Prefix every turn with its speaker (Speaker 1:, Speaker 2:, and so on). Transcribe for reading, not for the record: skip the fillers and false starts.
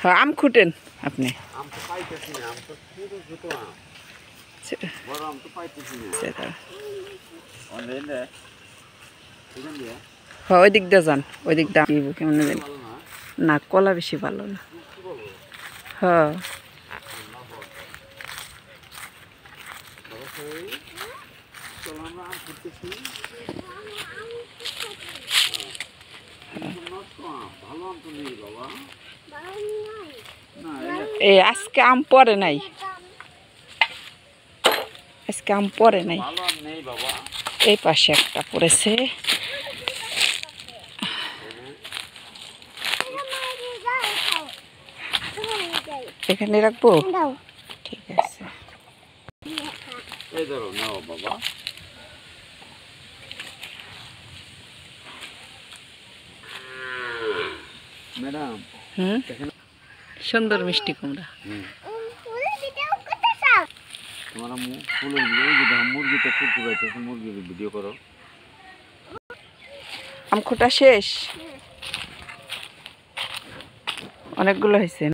Speaker 1: হ্যাঁ, আম খুঁটেন আপনি। হ্যাঁ, ওই দিক দিয়ে যান, ওই দিক দিয়ে কেমন জানি না, কলা বেশি ভালো না। হ্যাঁ, এই আজকে আম পরে নাই, আজকে আম পরে নাই। এই পাশে একটা পড়েছে। এখানে রাখবো, ঠিক আছে।
Speaker 2: ম্যাডাম,
Speaker 1: সুন্দর মিষ্টি কুমড়া।
Speaker 2: তোমার ফুলের মুরগিটা কুরকুরাইতে, মুরগির ভিডিও করো।
Speaker 1: আম খোটা শেষ, অনেকগুলো হয়েছে।